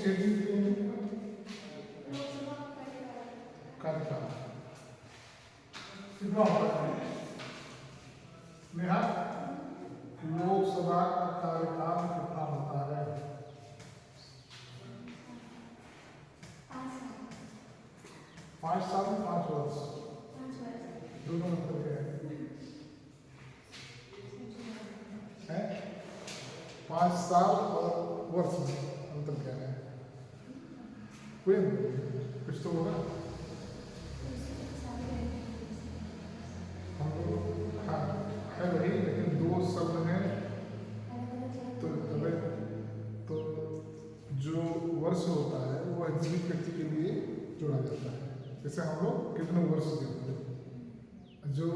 6 दिन क्यों कार्यकाल कितना होता है नेहा? लोकसभा का कार्यकाल कितना होता है? 5 साल 5 वर्ष दोनों मतलब क्या है? 5 साल और वर्ष में अंतर क्या है? कोई कुछ तो होगा। हम लोग हाँ है वही, लेकिन 2 शब्द हैं तो जो वर्ष होता है वो जीवित व्यक्ति के लिए जोड़ा जाता है। जैसे हम लोग कितने वर्ष के होते, जो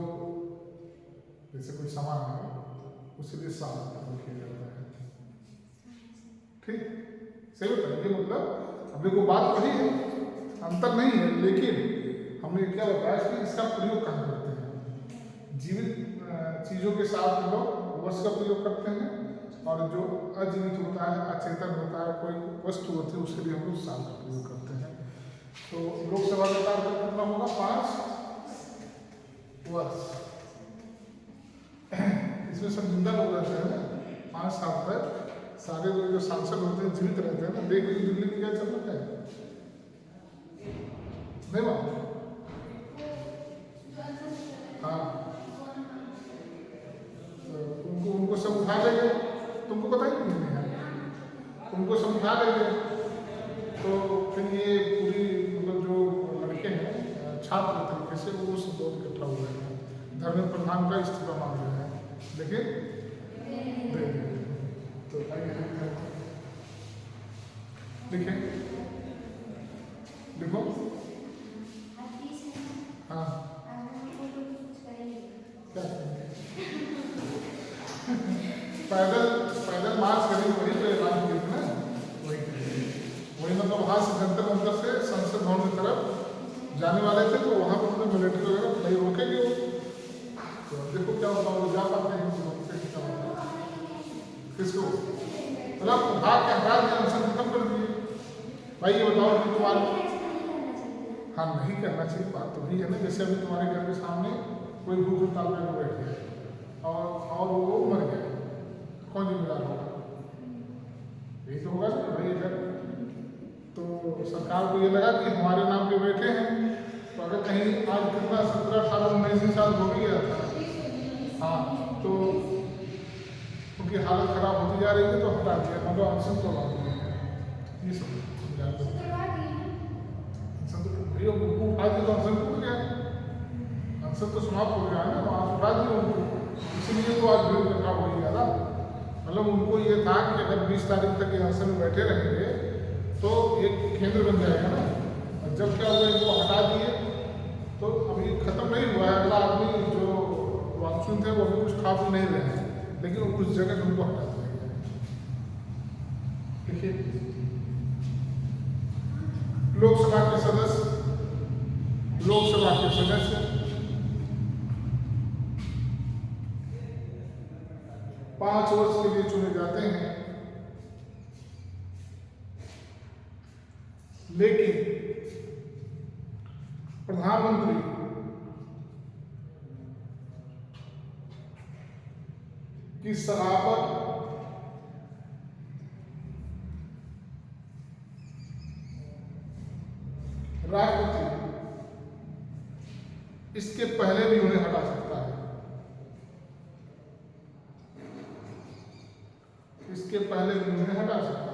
जैसे कोई सामान है उसके लिए साल किया जाता है। ठीक, सही बताइए। ये मतलब अब देखो बात वही है, अंतर नहीं है, लेकिन हमने क्या बताया कि इसका प्रयोग कहाँ करते हैं। जीवित चीजों के साथ हम लोग वर्ष का प्रयोग करते हैं, और जो अजीवित होता है, अचेतन होता है, कोई वस्तु होती है, उसके लिए हम लोग साल का प्रयोग करते हैं। तो लोकसभा का कार्यकाल कितना होगा? 5 वर्ष। इसमें सब जिंदा लोग रहते हैं ना, 5 साल तक सारे लोग जो सांसद होते हैं जीवित रहते हैं ना। देख लीजिए दिल्ली में क्या चल रहा है, नहीं बात? हाँ, तो उनको सब उठा लेंगे, तुमको पता ही नहीं है, उनको सब उठा लेंगे तो फिर ये पूरी मतलब जो लड़के हैं छात्र तरीके से वो सब बहुत इकट्ठा हुए हैं, धर्मेंद्र प्रधान का इस्तीफा मांग रहे हैं, लेकिन दे देंगे। तो आइए लिखें, लिखो। हाँ क्या पैदल मार्च करेंगे, वही तो ऐलान किए थे ना, वही मतलब वहाँ से जंतर मंतर से संसद भवन की तरफ जाने वाले थे, तो वहाँ पर उन्होंने मिलिट्री वगैरह नहीं रोकेंगे वो। तो देखो क्या होता है, वो जा पाते हैं किसको मतलब भाग के हटा दिया, अनशन खत्म कर दिए। भाई ये बताओ कि तुम्हारे हाँ नहीं करना चाहिए, बात तो वही है ना। जैसे अभी तुम्हारे घर के सामने कोई भूख हड़ताल में बैठ गया और वो मर गया, कौन जिम्मेदार होगा? यही तो होगा ना भाई। अगर तो सरकार को ये लगा कि हमारे नाम पे बैठे हैं, तो अगर कहीं आज कितना 17, 18, 19 साल हो गया था, हाँ, तो उनकी हालत खराब होती जा रही है, तो हटा दिया, मतलब अनशन तो लगा दिया। ये सब भैया उनको उठा दिया तो अनशन टूट गया, अनशन तो समाप्त हो गया है ना, वहाँ उठा दिया उनको, इसलिए तो आज भीड़ इकट्ठा हो गया था। मतलब उनको ये था कि अगर 20 तारीख तक ये अनशन में बैठे रहेंगे तो एक केंद्र बन जाएगा ना। और जब क्या हुआ, इनको हटा दिए तो अभी खत्म नहीं हुआ है। अगला आदमी जो वांचुन थे वो अभी कुछ खा पी नहीं रहे हैं, लेकिन उस जगह उनको हटा दिया गया। देखिए लोकसभा के सदस्य 5 वर्ष के लिए चुने जाते हैं, लेकिन प्रधानमंत्री की सलाह पर राष्ट्रपति इसके पहले भी उन्हें हटा सकता है, इसके पहले भी उन्हें हटा सकता है।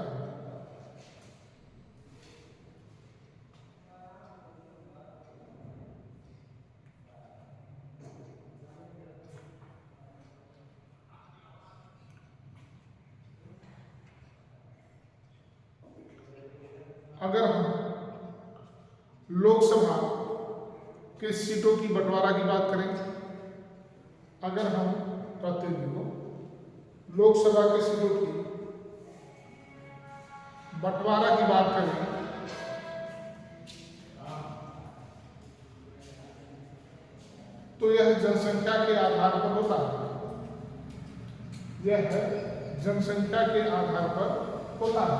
अगर हम लोकसभा के सीटों की बंटवारा की बात करें, अगर हम प्रतिनिधि को लोकसभा के सीटों की बंटवारा की बात करें, तो यह जनसंख्या के आधार पर होता है, यह जनसंख्या के आधार पर होता है।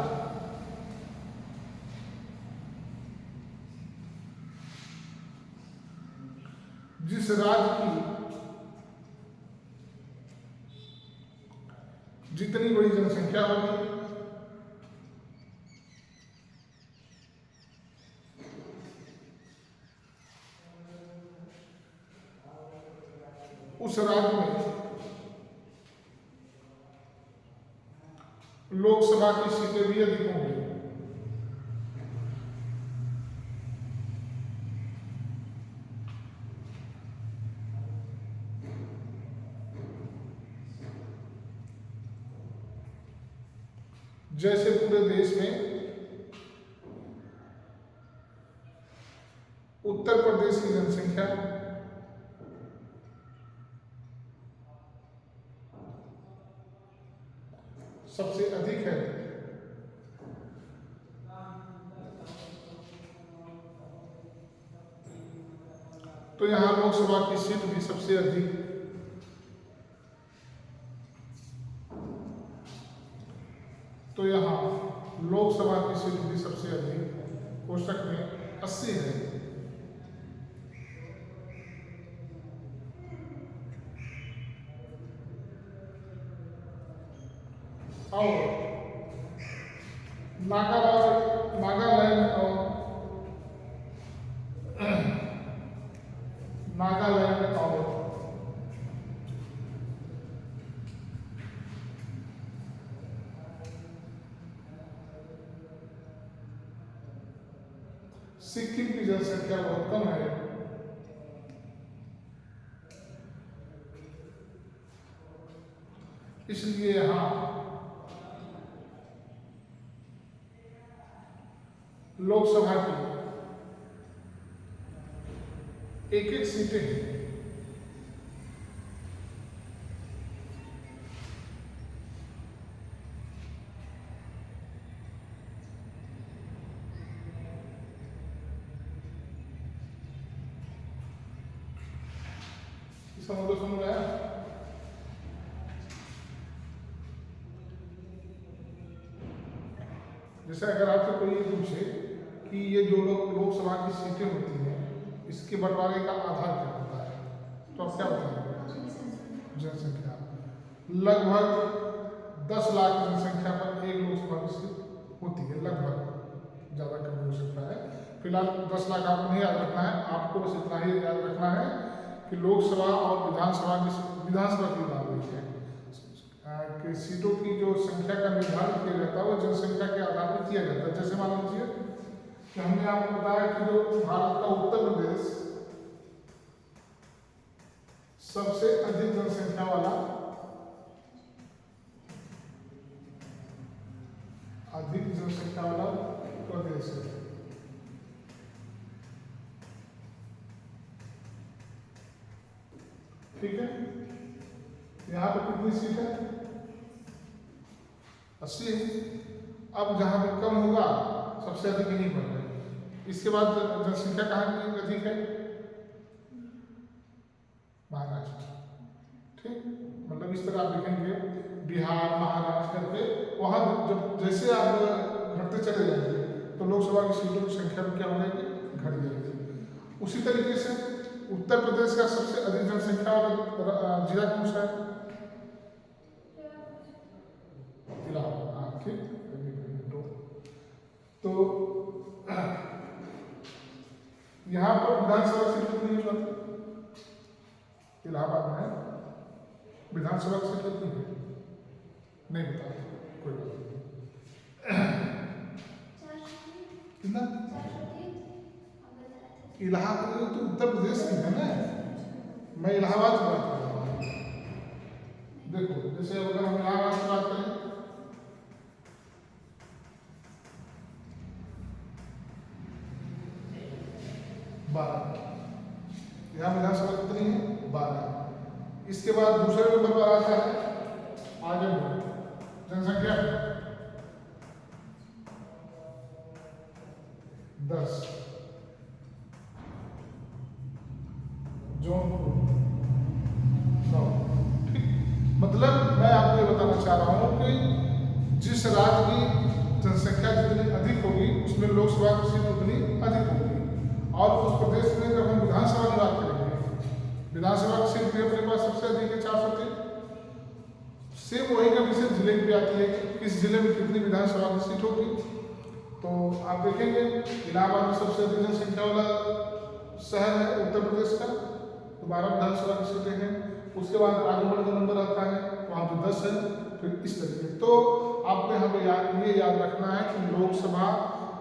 जिस राज्य की जितनी बड़ी जनसंख्या होगी उस राज्य में लोकसभा की सीटें भी अधिक होंगी। जैसे पूरे देश में उत्तर प्रदेश की जनसंख्या सबसे अधिक है, तो यहां लोकसभा की सीट भी सबसे अधिक। तो यहाँ लोकसभा की सीट भी सबसे अधिक कोष्टक में 80 है। और नागालैंड और सिक्किम की जनसंख्या बहुत कम है। इसलिए यहाँ लोकसभा की एक एक सीटें हैं। समझ आया? जैसे अगर आपसे कोई ये पूछे कि ये जो लोकसभा की सीटें होती हैं इसके बंटवारे का आधार क्या होता है, तो आप क्या बताएंगे? जनसंख्या। लगभग 10 लाख जनसंख्या पर एक लोकसभा की सीट होती है, लगभग, ज़्यादा कम हो सकता है। फिलहाल 10 लाख आपको नहीं याद रखना है, आपको बस इतना ही याद रखना है कि लोकसभा और विधानसभा की बात हुई है कि सीटों की जो संख्या का निर्धारण किया जाता है वो जनसंख्या के आधार पर किया जाता है। जैसे मान लीजिए कि हमने आपको बताया कि जो भारत का उत्तर प्रदेश सबसे अधिक जनसंख्या वाला प्रदेश है। ठीक है, यहाँ पे कितनी सीट है? 80 है। अब जहाँ पे कम होगा सबसे अधिक यहीं पर है। इसके बाद जनसंख्या कहाँ की अधिक है? महाराष्ट्र। ठीक, मतलब इस तरह आप देखेंगे बिहार, महाराष्ट्र करके वहाँ जब जैसे आप घटते चले जाएंगे तो लोकसभा की सीटों की संख्या में क्या हो जाएगी? घट जाएगी। उसी तरीके से उत्तर प्रदेश का सबसे अधिक जनसंख्या वाला जिला कौन सा है? इलाहाबाद। ठीक, तो यहाँ पर विधानसभा सीट कितनी है? इलाहाबाद में विधानसभा सीट कितनी है? नहीं बता, कोई बात नहीं। कितना? इलाहाबाद तो उत्तर प्रदेश की है ना, मैं इलाहाबाद की बात कर रहा हूँ। देखो, जैसे अगर हम इलाहाबाद की बात करें, यहाँ विधानसभा कितनी है? 12। इसके बाद दूसरे नंबर पर आता है आजमगढ़, जनसंख्या 10, जौनपुर 9। मतलब मैं आपको ये बताना चाह रहा हूँ कि जिस राज्य की जनसंख्या जितनी अधिक होगी उसमें लोकसभा की सीट उतनी अधिक होगी। और उस प्रदेश में जब हम विधानसभा की बात करेंगे सबसे अधिक है 403। सेम वही कंडीशन जिले की भी आती है कि किस जिले में कितनी विधानसभा की सीट होगी। तो आप देखेंगे इलाहाबाद में सबसे अधिक जनसंख्या वाला शहर है उत्तर प्रदेश का, तो 12 विधानसभा की सीटें हैं। उसके बाद आगे बढ़ का नंबर आता है, वहाँ पे 10 है, फिर इस तरीके। तो आपको यहाँ पे ये याद रखना है कि लोकसभा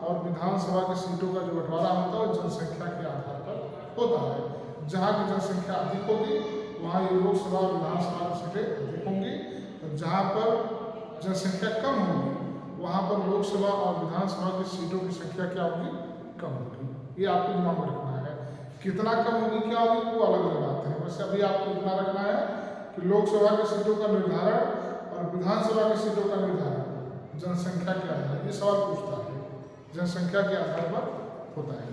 और विधानसभा की सीटों का जो बंटवारा होता है वो जनसंख्या के आधार पर होता है। जहाँ की जनसंख्या अधिक होगी वहाँ ये लोकसभा और विधानसभा की सीटें अधिक होंगी, और जहाँ पर जनसंख्या कम होगी वहाँ पर लोकसभा और विधानसभा की सीटों की संख्या क्या होगी, कम होगी। ये आपको दिमाग में रखना है। कितना कम होगी क्या होगी वो अलग अलग बात है, वैसे अभी आपको इतना रखना है कि लोकसभा की सीटों का निर्धारण और विधानसभा की सीटों का निर्धारण जनसंख्या के आधार पर, ये सवाल पूछता है, जनसंख्या के आधार पर होता है।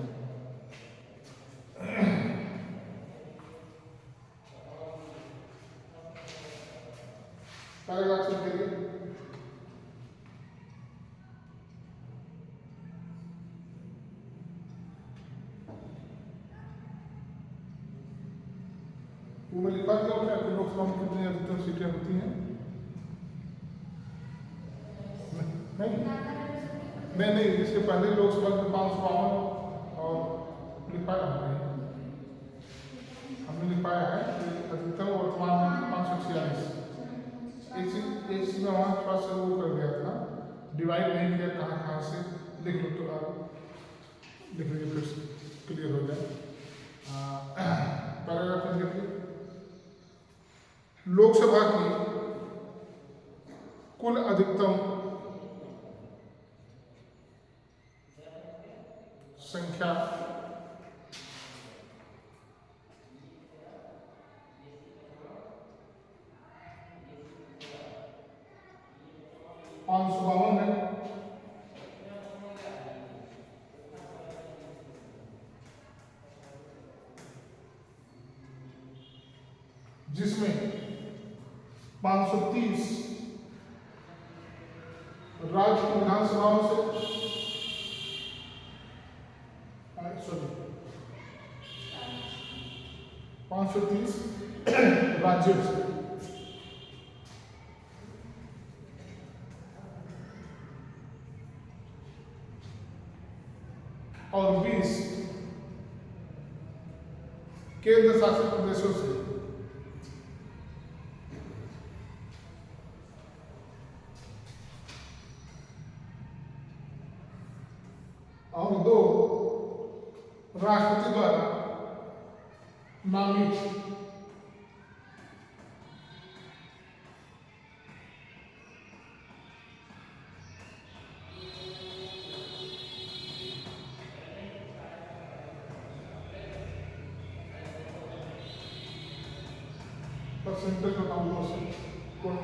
पैराग्राफ से देखिए, वो मैं लिखा दिया आपने कि लोकसभा में कितनी अधिकतम सीटें होती हैं। नहीं, इसके पहले लोकसभा में 552 और लिखाया हमने लिखाया है कि अधिकतम वर्तमान में 546। एक चीज में वहाँ थोड़ा सा वो कर गया था, डिवाइड नहीं किया कहाँ से, लिख लो तो आप लिख लीजिए फिर क्लियर हो जाए। पैराग्राफ देखिए, लोकसभा की कुल अधिकतम संख्या 552 है, जिसमें 530 राज्य की विधानसभाओं से, सॉरी 530 राज्यों से, और 20 केंद्र शासित प्रदेशों से। और 2 राष्ट्रपति द्वारा नामित परसेंटेज बताऊंगा से कौन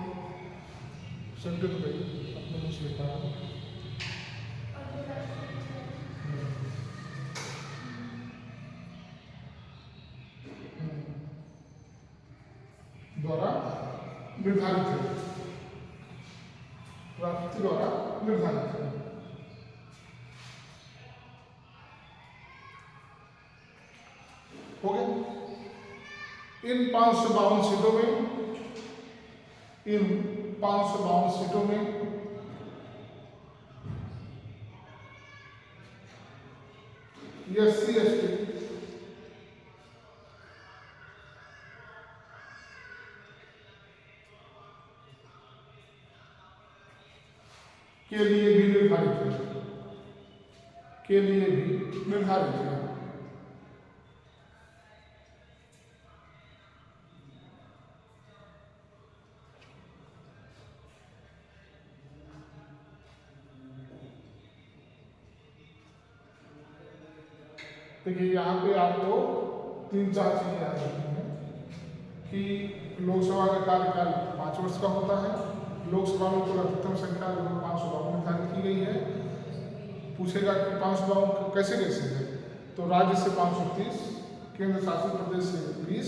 सेंटेज भाई अपने मुझे लिखा है द्वारा निर्धारित है, राष्ट्रपति द्वारा निर्धारित है। हो गया। इन 552 सीटों में SC ST के लिए भी निर्धारित है। देखिए यहाँ पे आपको 3-4 चीजें याद रखनी है कि लोकसभा का कार्यकाल 5 वर्ष का होता है। लोकसभा में कुल अधिकतम संख्या लगभग 552 निर्धारित की गई है। पूछेगा कि 552 कैसे है, तो राज्य से 530, केंद्र शासित प्रदेश से 20,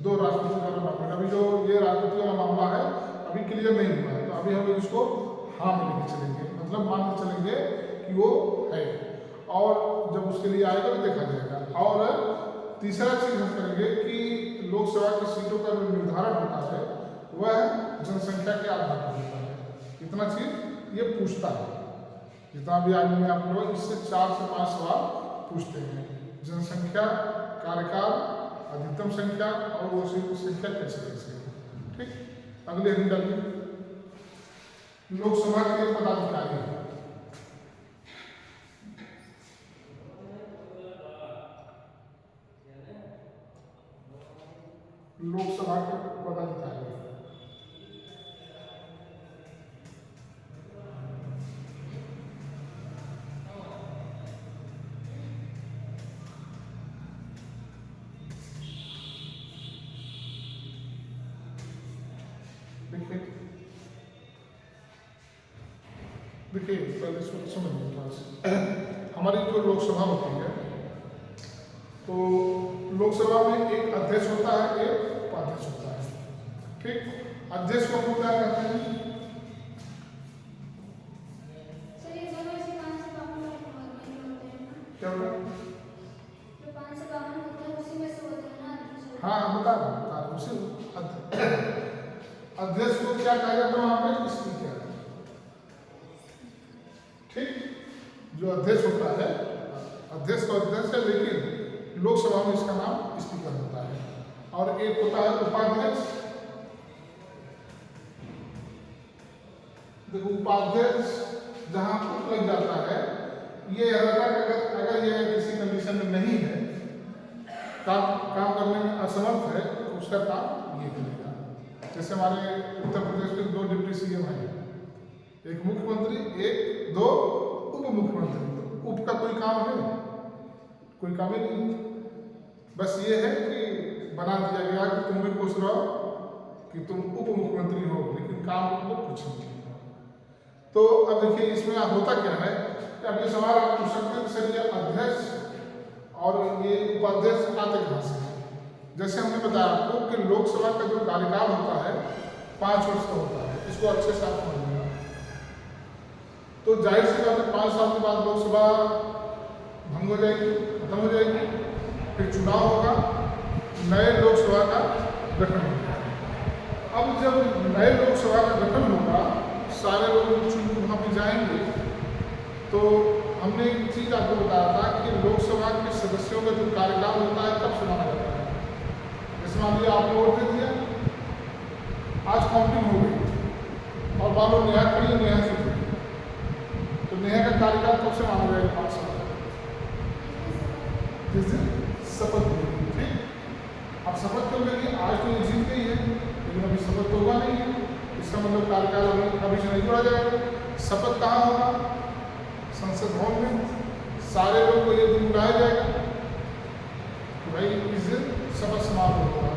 2 राष्ट्रपति द्वारा नामित। अभी जो ये राष्ट्रपति वाला मामला है अभी क्लियर नहीं हुआ है, तो अभी हम इसको हाँ में लेके चलेंगे, मतलब मान के चलेंगे कि वो है, और जब उसके लिए आएगा तो देखा जाएगा। और तीसरा चीज हम करेंगे कि लोकसभा की सीटों का जो निर्धारण होता है वह जनसंख्या के आधार पर होता है। कितना चीज ये पूछता है, जितना भी आदमी आप लोग इससे 4 से 5 सवाल पूछते हैं। जनसंख्या, कार्यकाल, अधिकतम संख्या और वो संख्या कैसे कैसे है। ठीक, अगले हम डालिए लोकसभा के पदाधिकारी। लोकसभा के पदाधिकारी देखिए पहले इसको समझिए थोड़ा सा। हमारी जो लोकसभा होती है तो लोकसभा में एक अध्यक्ष होता है, एक उपाध्यक्ष होता है। ठीक, अध्यक्ष को हम क्या कहते हैं? क्या होगा? हाँ बता रहा उसी अध्यक्ष को क्या कहा जाता है वहां पे? स्पीकर। ठीक, जो अध्यक्ष होता है, अध्यक्ष तो अध्यक्ष है, लेकिन लोकसभा में इसका नाम स्पीकर होता है। और एक होता है उपाध्यक्ष। देखो उपाध्यक्ष जहां उप लग जाता है, ये अगर ये किसी कंडीशन में नहीं है, काम करने में असमर्थ है, तो उसका काम ये करेगा। जैसे हमारे उत्तर प्रदेश में 2 डिप्टी सीएम हैं, एक मुख्यमंत्री, एक 2 उप मुख्यमंत्री। तो उप का कोई काम है? कोई काम ही नहीं। बस ये है कि बना दिया गया कि तुम भी खुश रहो कि तुम उप मुख्यमंत्री हो, लेकिन काम को कुछ नहीं। तो अब देखिए इसमें होता क्या है कि अब ये सवाल आप पूछ सकते हैं सर ये अध्यक्ष और ये उपाध्यक्ष आते कहाँ से हैं? जैसे हमने बताया आपको कि लोकसभा का जो कार्यकाल होता है 5 वर्ष का होता है। इसको अच्छे से आप समझिएगा। तो जाहिर सी बात है 5 साल के बाद लोकसभा भंग हो जाएगी, खत्म हो जाएगी, फिर चुनाव होगा, नए लोकसभा का गठन होगा। अब जब नए लोकसभा का गठन होगा, सारे लोग चुन के वहाँ पे जाएंगे, तो हमने एक चीज़ आपको बताया था कि लोकसभा के सदस्यों का जो कार्यकाल होता है कब सुनाया जाता है। जैसे मान लीजिए आपने वोट दे दिया, आज काउंटिंग हो गई और मान लो नेहा खड़ी, नेहा से तो नेहा का कार्यकाल कब से माना जाएगा? 5 साल। जिस दिन शपथ लेगी। ठीक, अब शपथ क्यों लेगी? आज तो ये जीत गई है, लेकिन अभी शपथ तो हुआ नहीं है, इसका मतलब कार्यकाल अभी से नहीं जोड़ा जाएगा। शपथ कहाँ होगा? संसद भवन में। सारे लोग को ये दिन बुलाया जाएगा कि भाई इस दिन शपथ समारोह होगा,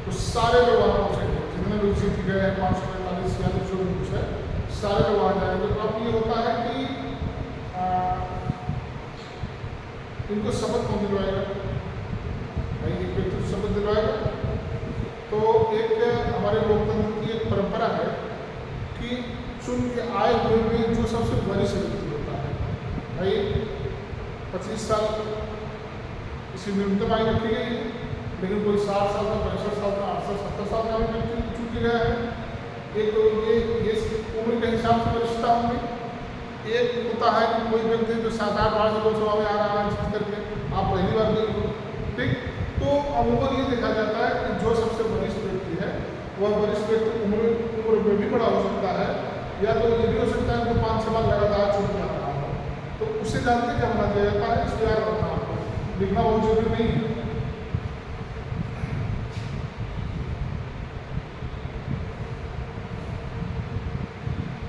तो सारे लोग आना पहुँचेंगे, जितने लोग जीत गए हैं 545 या जो भी कुछ है, सारे लोग आ जाएंगे। तो अब ये होता है कि इनको शपथ कौन दिलवाएगा? भाई एक व्यक्ति तो शपथ दिलवाएगा। तो एक हमारे लोकतंत्र की एक परंपरा है कि चुन के आए हुए में जो सबसे वरिष्ठ व्यक्ति होता है, भाई 25 साल इसी न्यूनतम आयु रखी गई है, लेकिन कोई 60 साल का, 65 साल का, 68, 70 साल का भी व्यक्ति चुन के गया है। एक तो ये उम्र के हिसाब से वरिष्ठता होंगी। एक होता है कि कोई व्यक्ति जो 7-8 बार से लोकसभा में आ रहा है जीत करके, आप पहली बार नहीं हो। ठीक, तो अमूमन ये देखा जाता है कि जो सबसे वरिष्ठ व्यक्ति है वह वरिष्ठ व्यक्ति उम्र में भी बड़ा हो सकता है, या तो ये भी हो सकता है कि 5-6 बार लगातार चुन के आ रहा हो, तो उसे जानते क्या बना दिया जाता है? इसको याद रखना, आपको लिखना बहुत जरूरी नहीं है।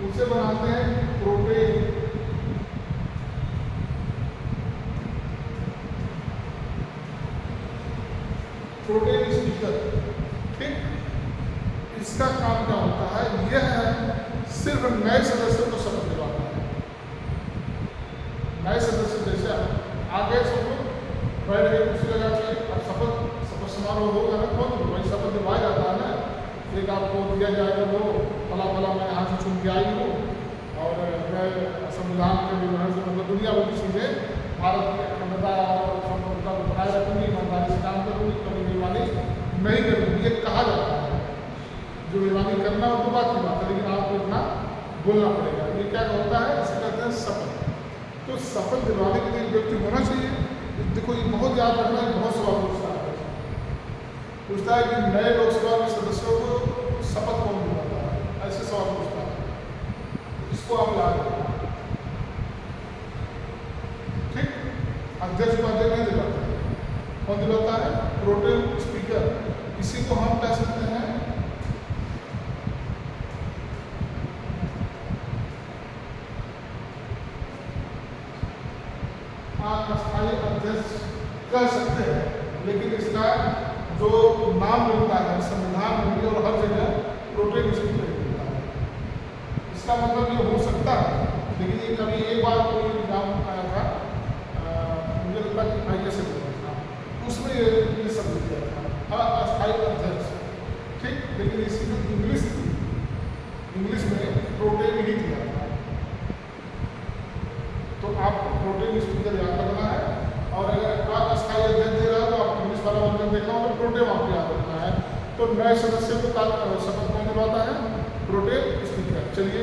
उसे बनाते हैं प्रोटेम। Pro tem speaker. ठीक, इसका काम क्या होता है? यह सिर्फ नए सदस्यों को शपथ दिलाता है। नए सदस्य जैसे आ गए सब लोग बैठ गए कुर्सी लगा के, अब शपथ समारोह होगा ना, कौन तो भाई शपथ दिलवाया जाता है ना, एक आपको दिया जाएगा वो फला फला मैं यहाँ से चुन के आई हूँ और मैं संविधान के विवरण से मतलब दुनिया भर की चीज़ें भारत की अखंडता और संप्रभुता को बनाए रखूंगी, ईमानदारी जो बेईमानी करना हो तो बात की बात है, लेकिन आपको इतना बोलना पड़ेगा। ये क्या होता है, इसे कहते हैं शपथ। तो शपथ दिलवाने के लिए व्यक्ति होना चाहिए। देखो ये बहुत याद रखना है, बहुत सवाल पूछता है कि नए लोकसभा के सदस्यों को शपथ कौन दिलाता है, ऐसे सवाल पूछता है। इसको आप याद रखना, ठीक। अध्यक्ष उपाध्यक्ष नहीं दिलाता है, कौन दिलाता है, प्रोटेम स्पीकर। इसी को हम कह सकते हैं अस्थायी अध्यक्ष कह सकते हैं, लेकिन इसका जो नाम मिलता है संविधान में भी और हर जगह प्रोटेम स्पीकर मिलता है। इसका मतलब ये हो सकता है, लेकिन ये कभी एक बार कोई एग्जाम आया था, मुझे लगता है कि IAS से बोला था, उसमें ये सब लिख दिया था अस्थायी अध्यक्ष, ठीक। लेकिन इसी जो इंग्लिश थी, इंग्लिश में प्रोटेम ही दिया था। तो आपको प्रोटेम स्पीकर याद रखना है, और अगर अस्थायी अध्यक्ष दे रहा है तो आप इंग्लिश वाला वर्जन देखना होगा, प्रोटेम आपको याद रखना है। तो नए सदस्य को शपथ कौन दिलवाता है, प्रोटेम स्पीकर। चलिए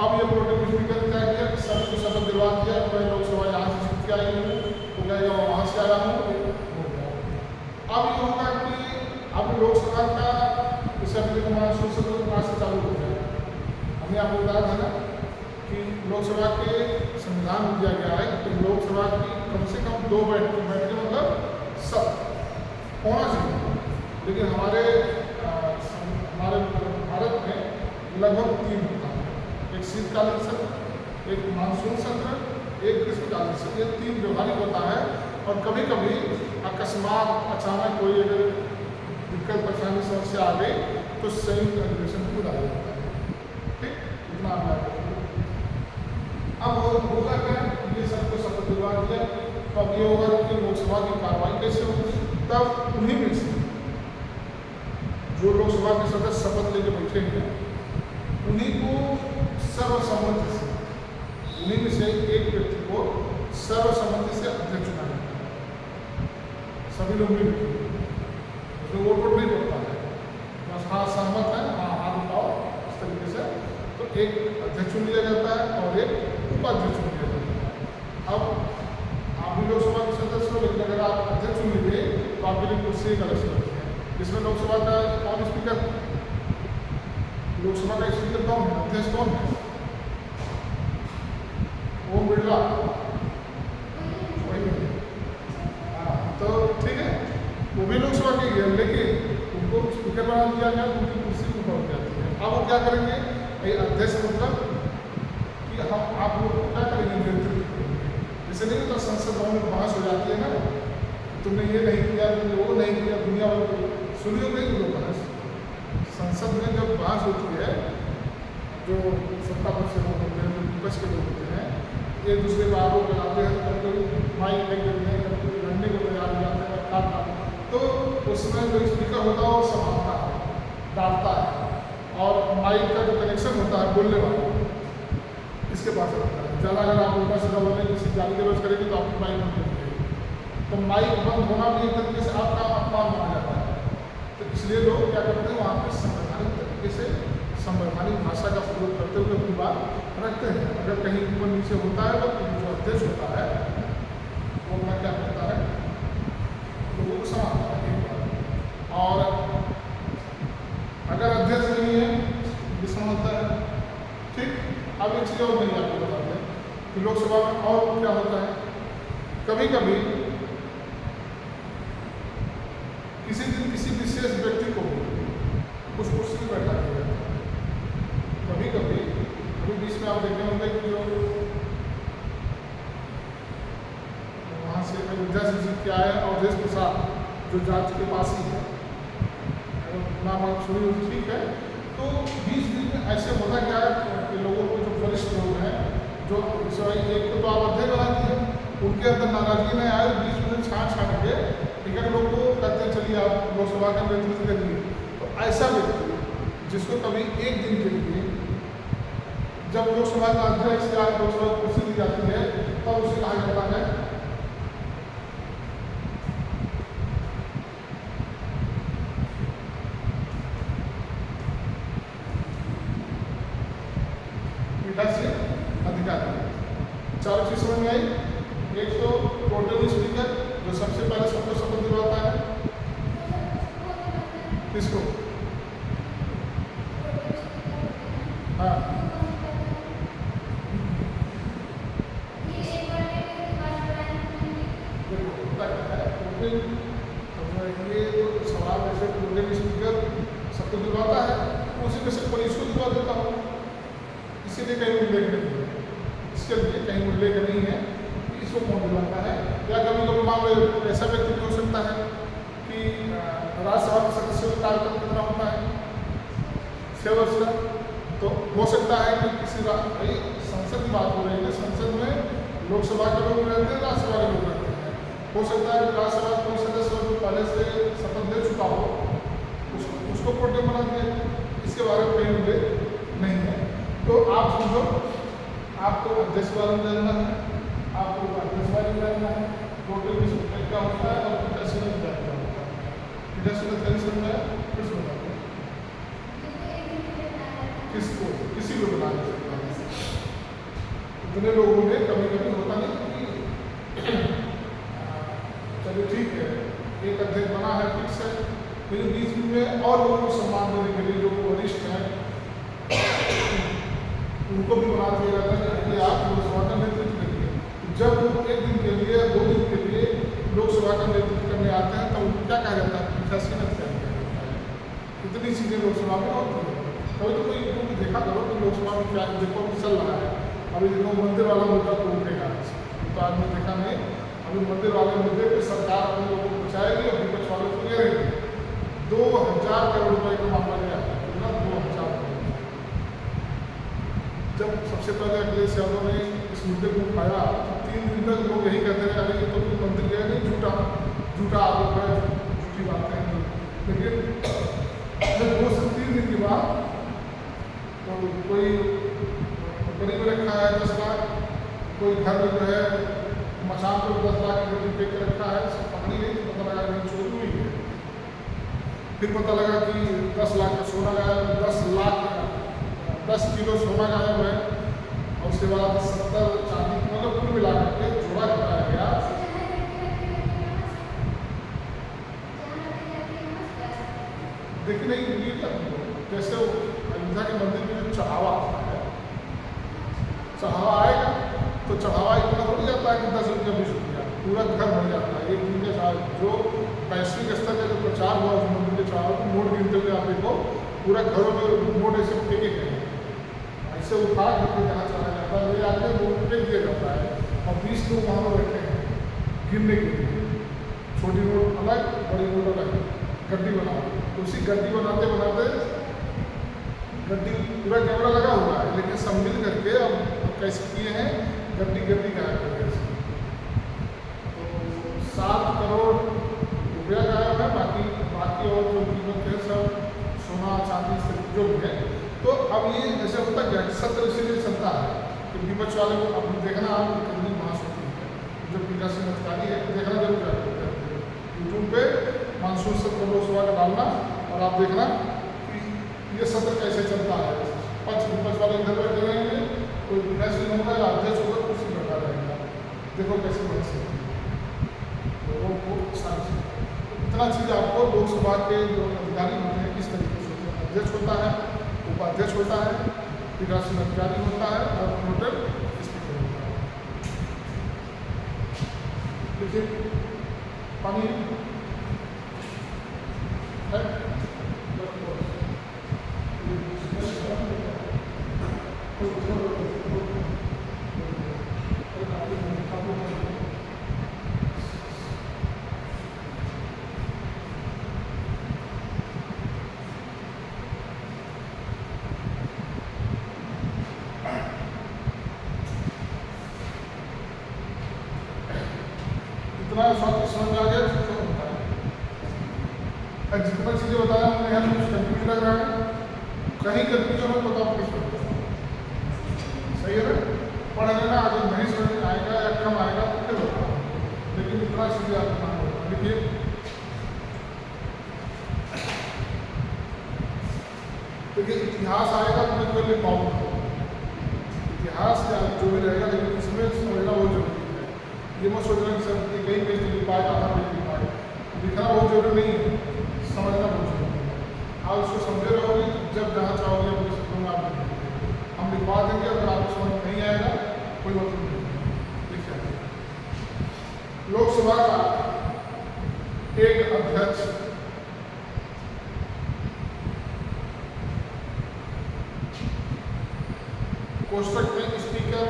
अब ये प्रोटेम स्पीकर क्या किया, सभी को शपथ दिलवा दिया। मैं लोकसभा यहाँ से जीत के आई हूँ, तो क्या वहाँ से आया हूँ, हो गया। अब ये होगा कि अब लोकसभा का असेंबली का मानसून सत्र से चालू हो जाएगा। हमने आपको बताया था ना कि लोकसभा के संविधान में दिया गया है कि लोकसभा की कम से कम 2 बैठकें मतलब सत्र होना चाहिए, लेकिन हमारे भारत में लगभग 3 होता है, एक शीतकालीन सत्र, एक मानसून सत्र, एक ग्रीष्मकालीन सत्र। ये 3 व्यवहारिक होता है, और कभी कभी अकस्मात अचानक कोई अगर दिक्कत परेशानी समस्या आ गई तो संयुक्त अधिवेशन खुद आ जाता है, ठीक। इतना आप याद रखिए। अब होगा क्या, ये सबको शपथ दिलवा दिया, तो अब ये होगा कि लोकसभा की कार्रवाई कैसे होगी। तब उन्हीं में से जो लोकसभा के सदस्य शपथ लेके बैठेंगे, उन्हीं को सर्वसम्मति से, उन्हीं में से एक व्यक्ति को सर्वसम्मति से अध्यक्ष चुना जाता है। सभी लोग मिल उसमें वोट नहीं पड़ता है, बस हाँ सहमत है, हाँ हाथ उठाओ, इस तरीके से तो एक अध्यक्ष चुन लिया जाता है और एक उपाध्यक्ष चुन लिया जाता है। अब आप भी लोकसभा के सदस्य हो, लेकिन अगर आप अध्यक्ष चुन लीजिए तो आपके लिए कुर्सी एक अलग से लगती है। जिसमें लोकसभा का कौन स्पीकर, लोकसभा का स्पीकर कौन है, अध्यक्ष कौन है, ओम बिरला, वही है। हाँ तो ठीक है, वो भी लोकसभा के ही है, लेकिन उनको स्पीकर बना दिया गया, उनकी कुर्सी ऊपर हो जाती है। अब वो क्या करेंगे, अध्यक्ष मतलब कि हम आप लोग को क्या करेंगे, नेतृत्व करेंगे। जैसे नहीं होता संसद भवन में बहस हो जाती है ना, तुमने ये नहीं किया, तुमने वो नहीं किया, दुनिया भर सुनियो नहीं लोग बहस। संसद में जब बहस होती है, जो सत्ता पक्ष के लोग होते हैं, जो विपक्ष के लोग होते हैं, एक दूसरे को आरोप लगाते हैं, कभी माइक नहीं करते हैं, कभी लड़ने को तैयार हो जाते हैं, काटना। तो उसमें जो स्पीकर होता है वो संभालता है, डांटता है, और माइक का जो कनेक्शन होता है बोलने वाला इसके पास रहता है। ज़्यादा अगर आप उल्टा सीधा बोलें, किसी गाली गलौज करेंगे तो आपकी माइक बंद हो जाएगी। तो माइक बंद होना भी एक तरीके से आपका अपमान माना जाता है। तो इसलिए लोग क्या करते हैं, वहाँ पर संवैधानिक तरीके से संवैधानिक भाषा का प्रयोग करते हुए अपनी बात रखते हैं। अगर कहीं ऊपर नीचे होता है तो जो अध्यक्ष होता है वो अपना क्या करता है, लोगों को संभालता है। और अगर अध्यक्ष नहीं है ये संभालता है, ठीक। अब एक चीज़ और नहीं आपको बता दें कि लोकसभा में और क्या होता है, कभी कभी किसी दिन किसी विशेष व्यक्ति को उस कुर्सी पर बैठा दिया जाता है। कभी कभी अभी बीच में आप देखने होंगे कि जो वहाँ से अयोध्या से जीत के आए अवधेश प्रसाद, जो जांच के पास ही है, नाम आप सुनी हो, ठीक है। तो बीच बीच में ऐसे होता क्या है कि लोगों को जो वरिष्ठ लोग हैं, जो एक तो आप अध्यक्ष बना दिए, उनके अंदर नाराजगी नहीं आए, बीच में छाट के टिकट लोग को कहते हैं चलिए आप लोकसभा का नेतृत्व करिए। तो ऐसा व्यक्ति जिसको कभी एक दिन के लिए जब लोकसभा का अध्यक्ष या लोकसभा कुर्सी दी जाती है तब उसे कहा जाता है पीठासीन अधिकारी। चारों चीज समझ में आई। एक तो टोटल स्पीकर जो सबसे पहले सबको शपथ दिलवाता है, किसको? हाँ ये तो सवाल ऐसे टोटल स्पीकर सबको दिलवाता है, उसी में से कोई इसको दिलवा देता हूँ, इसीलिए कहीं उल्लेख नहीं है, इसके लिए कहीं उल्लेख नहीं है कि इसको कौन दिलवाता है। या कभी कभी मान लो ऐसा व्यक्ति भी हो सकता है कि राज्यसभा के सदस्यों का कार्यकाल कितना होता है, 6 वर्ष का, तो हो सकता है कि किसी संसद की बात हो रही है, संसद में लोकसभा के लोग रहते हैं, राज्यसभा के लोग रहते हैं। हो सकता है कि राज्यसभा कोई सदस्य जो पहले से शपथ ले चुका हो उसको प्रोटेम बना दिया, इसके बारे में कहीं उल्लेख नहीं है। तो आप समझो, आपको अध्यक्ष बारे में जानना है, आपको अध्यक्ष बारे में जानना है, टोटल स्पीकर क्या होता है और पीठासीन अधिकारी क्या होता है। पीठासीन अधिकारी समझाया, कुछ बता दो किसको, किसी को बना दे सकता है। इतने लोगों में कभी कभी होता नहीं कि चलिए ठीक है एक अध्यक्ष बना है, फिक्स है, लेकिन बीच में और लोगों को सम्मान देने के लिए जो वरिष्ठ हैं उनको भी बना दिया जाता है कि आप लोकसभा का नेतृत्व करिए। जब वो 1 दिन के लिए 2 दिन के लिए लोकसभा का नेतृत्व करने आते हैं तब उनको क्या कहा जाता है? पीठासीन अधिकारी कहा जाता है। इतनी चीज़ें लोकसभा में होती हैं। कभी तो कोई यूट्यूब देखा करो कि लोकसभा में क्या देखो चल रहा है। अभी देखो मंदिर वाला मुद्दा को उठेगा, तो आज मैं देखा नहीं, अभी मंदिर वाले मुद्दे पर सरकार अपने लोगों को बचाएगी और विपक्ष वालों को घेरेगी। 2000 करोड़ रुपए का मामला गया है, कितना 2000 करोड़। जब सबसे पहले अखिलेश यादव ने इस मुद्दे को उठाया तो 3 दिन तक लोग यही कहते रहे अरे ये तो कोई मंदिर गया नहीं, झूठा आरोप है, झूठी बातें हैं। लेकिन 2 से 3 दिन के बाद तो कोई कंपनी में रखा है 10 लाख, कोई घर में जो है मचान पर 10 लाख की गड्डी फेंक के रखा है, सब पकड़ी गई तो पता लगा कि चोरी हुई है। फिर पता लगा कि 10 लाख का सोना गायब, 10 किलो सोना गायब है, और उसके बाद 70 चांदी मतलब कुल मिला करके जोड़ा कराया गया। देखिए नहीं जैसे अयोध्या के मंदिर में जो चढ़ावा आता है, चढ़ावा आएगा तो चढ़ावा इतना हो जाता है कि 10 रुपया 20 रुपया पूरा घर भर जाता है। एक दिन के साथ जो वैश्विक स्तर का जो प्रचार हुआ उस मंदिर के चढ़ावा को मोड़ गिनते हुए आप देखो पूरा घरों में मोड़ ऐसे फेंके गए हैं, ऐसे उठा करके जहाँ चला जाता है ले आके वो फेंक दिया जाता है और 20 लोग वहाँ पर बैठे हैं गिनने के लिए। छोटी नोट अलग, बड़ी नोट अलग, गड्डी बनाओ। तो उसी गड्डी बनाते बनाते गड्डी पूरा कैमरा लगा हुआ है, लेकिन सब मिल करके अब कैसे किए हैं गड्डी गायब कर गए। तो 7 करोड़ रुपया गायब है, बाकी और जो कीमत है सब सोना चांदी से जो भी है। तो अब ये जैसे होता है कि सत्र इसीलिए चलता है कि विपक्ष वाले को अब देखना आप कितनी महासुती है जो पीठासीन अधिकारी है, देखना जरूर है यूट्यूब पे मानसून सत्र लोकसभा का डालना और आप देखना कि ये सत्र कैसे चलता है। विपक्ष वाले इधर बैठे रहेंगे, कोई पीठासीन होगा या अध्यक्ष होगा कुर्सी बैठा रहेगा, देखो कैसे बन सकती है लोगों को सारी इतना चीज़ आपको लोकसभा के जो अधिकारी होते हैं किस तरीके से होते हैं। अध्यक्ष होता है, उपाध्यक्ष होता है, पीठासीन अधिकारी होता है और टोटल स्पीकर होता है। देखिए पानी है इतना समझ आ गया तो होता है। जितना चीज़ें बताया हमने यहाँ कुछ कंफ्यूज लग रहा है, कहीं कंफ्यूजन हो तो आप कुछ सही है ना, पढ़ लेना। अगर नहीं समझ आएगा या कम आएगा तो फिर होगा, लेकिन इतना चीज़ें आप मान होगा। देखिए देखिए इतिहास आएगा तो मैं पहले पाऊँगा, अभ्यास या जो भी रहेगा, लेकिन इसमें समझना बहुत जरूरी है। ये मत सोचना कि सर कहीं पेज लिख पाए, आधा पेज लिख पाए, लिखना बहुत जरूरी नहीं है, समझना बहुत जरूरी है। आप उसको समझे रहोगे, जब जहाँ चाहोगे अपने शब्दों में आप लिखेंगे, हम लिखवा देंगे। अगर आपको समझ नहीं आएगा कोई मतलब नहीं, लिख जाएंगे। लोकसभा का एक अध्यक्ष कोष्टक में स्पीकर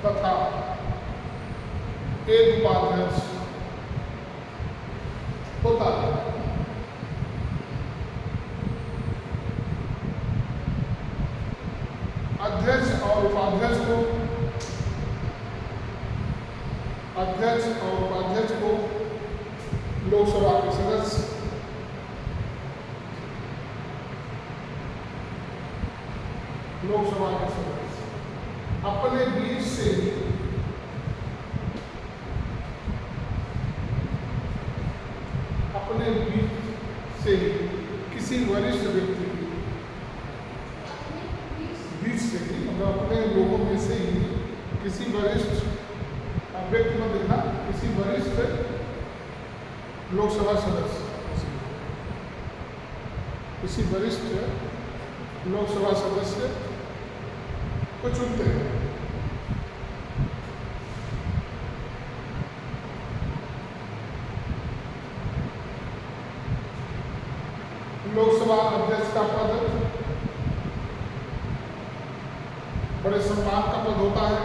तथा एक उपाध्यक्ष होता है। अध्यक्ष और उपाध्यक्ष को लोकसभा के सदस्य अपने बीच से किसी वरिष्ठ व्यक्ति मतलब अपने लोगों में से ही किसी वरिष्ठ व्यक्ति में देखना, किसी वरिष्ठ लोकसभा सदस्य, किसी वरिष्ठ लोकसभा सदस्य को चुनते हैं। लोकसभा अध्यक्ष का पद बड़े सम्मान का पद होता है।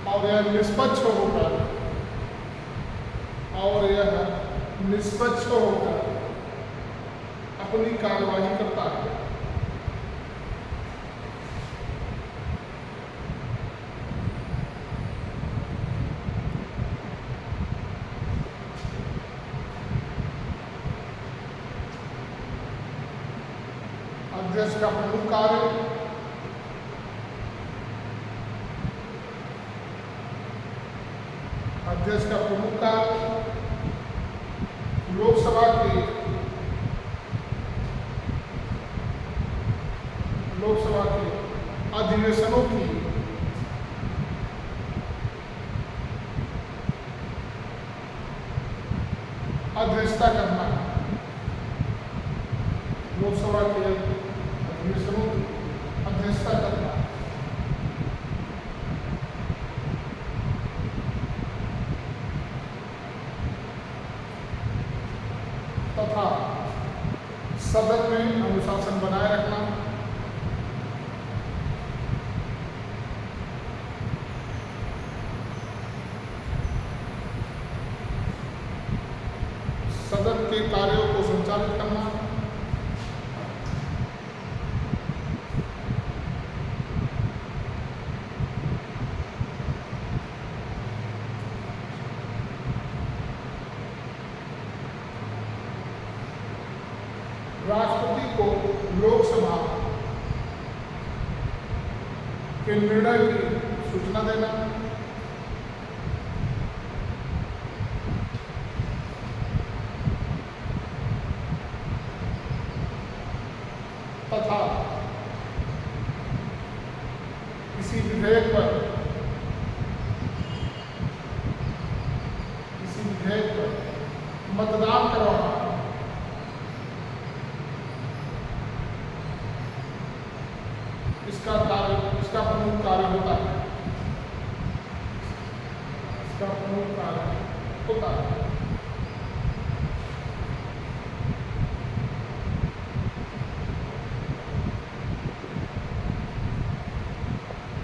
और यह निष्पक्ष होकर अपनी कार्यवाही करता है। अध्यक्ष का प्रमुख कार्य लोकसभा के अधिवेशनों की अध्यक्षता करना है। लोकसभा के अधिवेशनों की अध्यक्षता करना है। तथा सदन में अनुशासन बनाए रखना। सदन के कार्यों को संचालित करना। राष्ट्रपति को लोकसभा के निर्णय की सूचना देना। तथा किसी विधेयक पर मतदान करवाना। इसका प्रमुख कार्य होता है।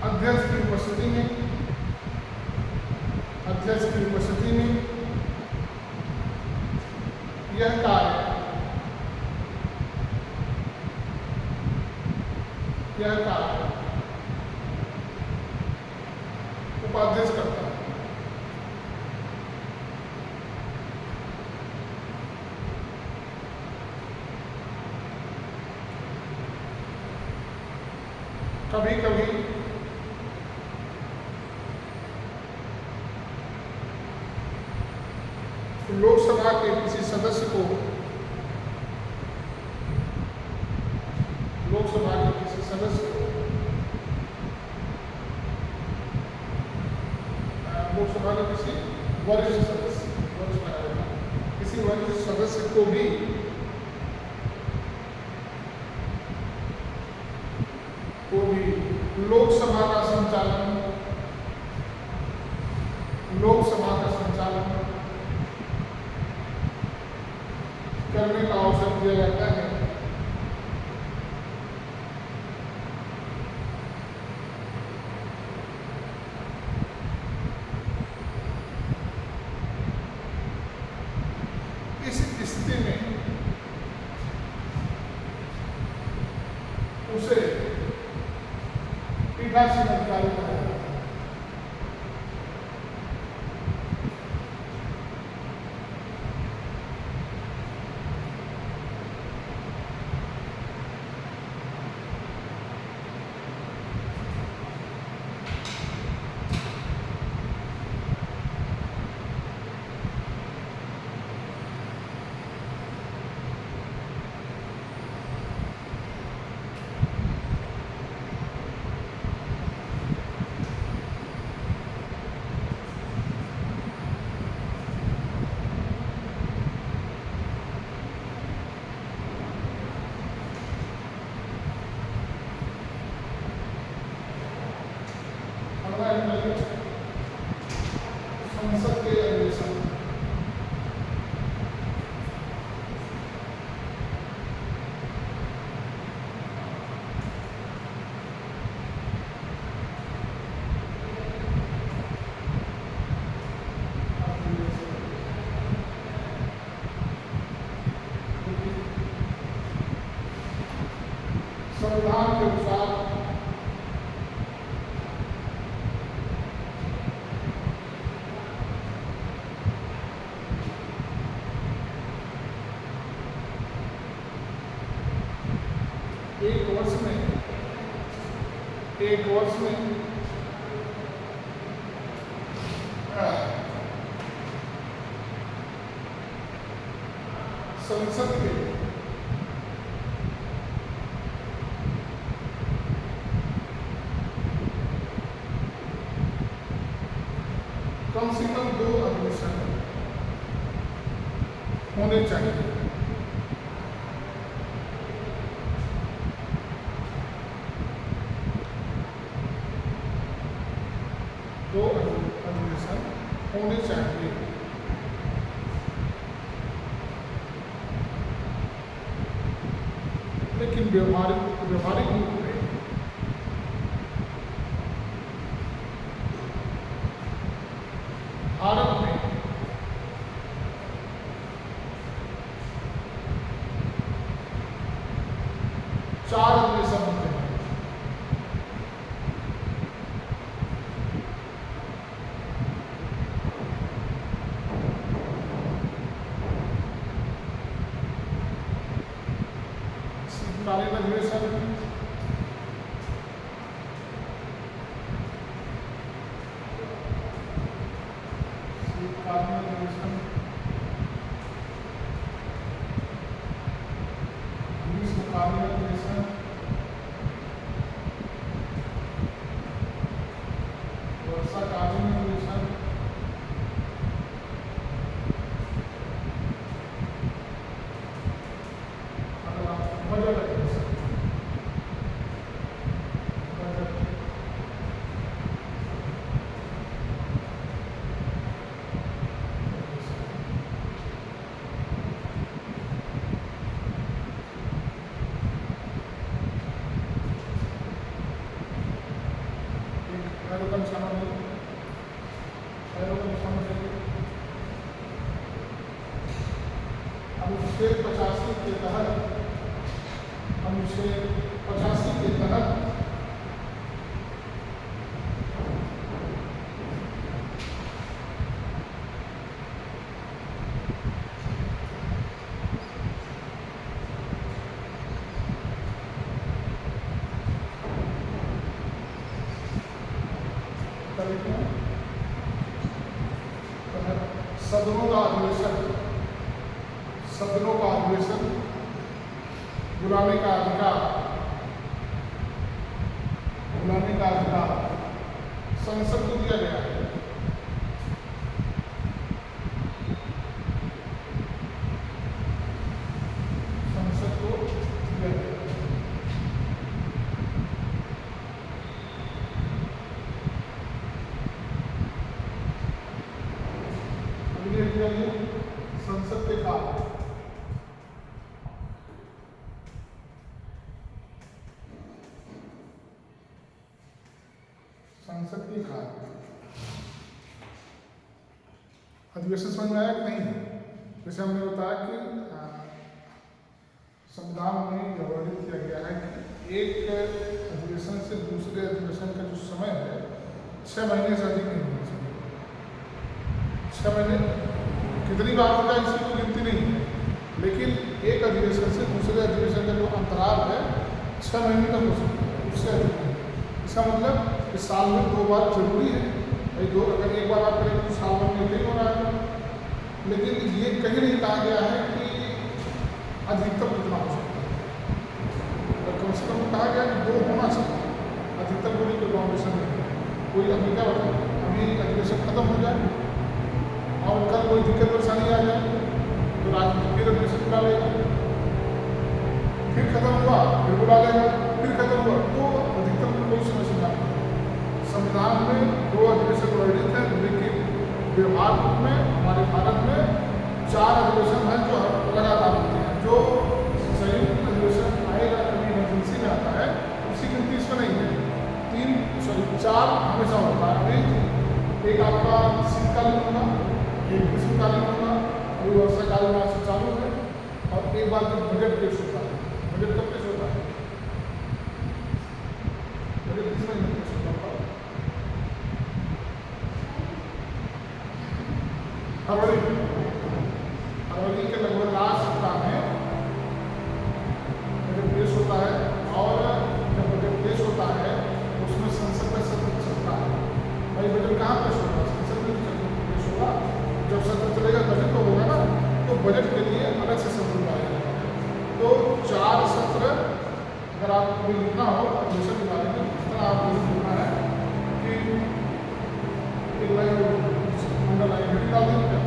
अध्यक्ष की उपस्थिति में यह कार्य उपाध्यक्ष करता है। कभी कभी लोकसभा के किसी सदस्य को लोकसभा के किसी सदस्य को लोकसभा के किसी वरिष्ठ सदस्य किसी वरिष्ठ सदस्य को भी लोकसभा का संचालन करने का अवसर दिया जाता है। इस स्थिति में उसे पीठासीन अधिकारी कहा जाता है। संसद के अधिवेशन संविधान के अनुसार एक वर्ष में संसद के कम से कम 2 अधिवेशन होने चाहिए। अधिवेशन होने चाहिए। लेकिन व्यवहारिक रूप में भारत में चार अधिवेशन होते हैं। शीतकालीन अधिवेशन, ग्रीष्मकालीन अधिवेशन, वर्षाकालीन अधिवेशन, बजट अधिवेशन। अनुच्छेद 85 के तहत सदनों का अधिवेशन, सदनों का अधिवेशन, बुलाने का अधिकार, बुलाने का अधिकार संसद को दिया गया है। संसद को दिया गया है। संसद के कार्य, संसद के कार्य, अधिवेशन समझ में आया कि नहीं? जैसे हमने बताया कि संविधान में यह वर्णित किया गया है कि एक अधिवेशन से दूसरे अधिवेशन का जो समय है 6 महीने से अधिक नहीं होना चाहिए। 6 महीने कितनी बार होता है इसकी कोई गिनती नहीं है, लेकिन एक अधिवेशन से दूसरे अधिवेशन का जो अंतराल है 6 महीने तक हो सकता है, उससे अधिक नहीं। इसका मतलब इस साल में 2 बार जरूरी है भाई। अगर एक बार आप करेंगे तो साल भर में नहीं हो रहा है, लेकिन ये कहीं नहीं कहा गया है कि अधिकतम कितना हो सकता है। अगर कम से कम कहा गया कि 2 होना चाहिए, अधिकतम होने की बाउंडेशन नहीं है। कोई अभी क्या बताए, अभी अधिवेशन खत्म हो जाए और कल कोई दिक्कत परेशानी आ जाए तो राष्ट्रपति फिर अधिवेशन बुला लेगा, फिर खत्म हुआ फिर बुला लेगा, फिर खत्म हुआ, तो अधिकतम में कोई समस्या नहीं है। संविधान में 2 अधिवेशन वर्णित है, लेकिन व्यवहार रूप में हमारे भारत में 4 अधिवेशन हैं जो लगातार होते हैं। जो संयुक्त अधिवेशन आएगा कभी इमरजेंसी में आता है, उसकी गिनती इसमें नहीं है। 4 हमेशा होता है। अभी एक आपका शीतकालीन होगा, एक ग्रीष्मकालीन होगा, अभी वर्षाकालीन मास चालू है, और एक बार जब बजट पेश होता है। बजट कब पेश होता है? बजट किस महीने में पेश होता है? फरवरी के लगभग लास्ट सप्ताह में बजट पेश होता है, और जब बजट पेश होता है उसमें संसद में सत्र चलता है। भाई बजट कहाँ पेश होगा? संसद में पेश होगा। जब सत्र चलेगा तभी तो होगा ना, तो बजट के लिए अलग से सत्र बुलाया जाता है। तो 4 सत्र अगर आपको लिखना हो अधिवेशन के बारे में, इतना आपको लिखना है कि एक लाइन अंडरलाइन हेडिंग डाल देंगे।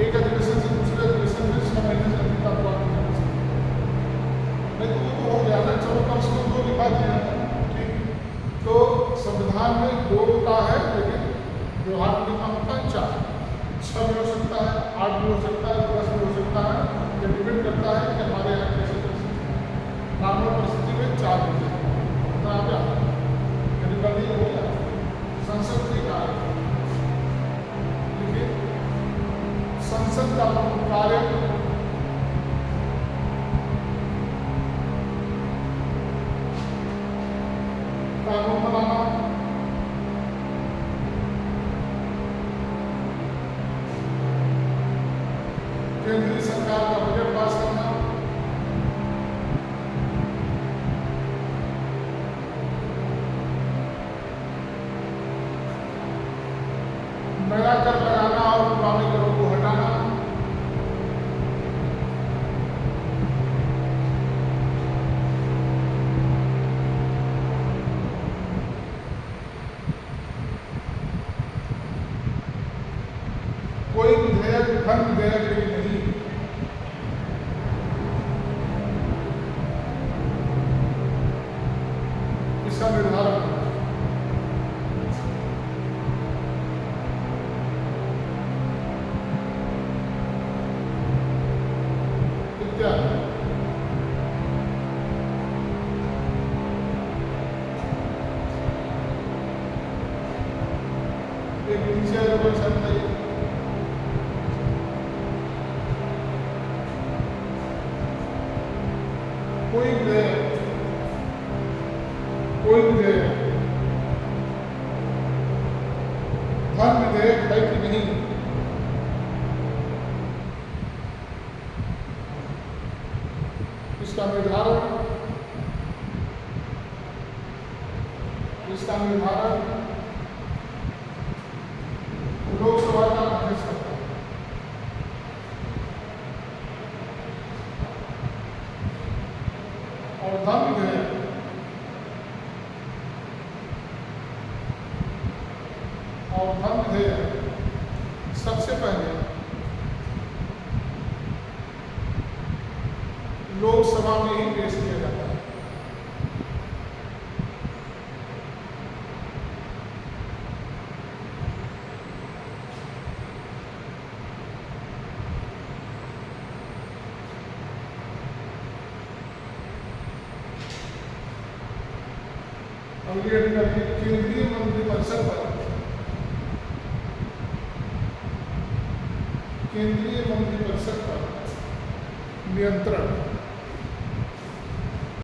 एक अधिवेशन से दूसरे अधिवेशन में 6 महीने से अधिक का बात नहीं, तो वो तो हो गया ना। चलो कम से कम 2 लिखा दिया, ठीक। तो संविधान में 2 का है, लेकिन व्यवहार में कितना होता है? 4। 6 भी हो सकता है, 8 भी हो सकता है, 10 भी हो सकता है। ये डिपेंड करता है कि हमारे यहाँ कैसे नॉर्मल परिस्थिति में 4 हो जाए, इतना आप याद रखिए। हो गया संसद के कार्य। देखिए संसद का कार्य कानून बनाना, केंद्रीय सरकार का बजट पास करना, नया कर लगाना और पुराने करों को हटाना, कोई विधेयक धन विधेयक नहीं, इसका निर्धारण इत्यादि। एक नीचे कोई विधेयक धन विधेयक है कि नहीं, इसका निर्धारण इसका निर्धारण लोकसभा का अध्यक्ष करता है। और धन विधेयक सबसे पहले लोकसभा में ही पेश किया जाता है। अगली केंद्रीय मंत्रिपरिषद पर नियंत्रण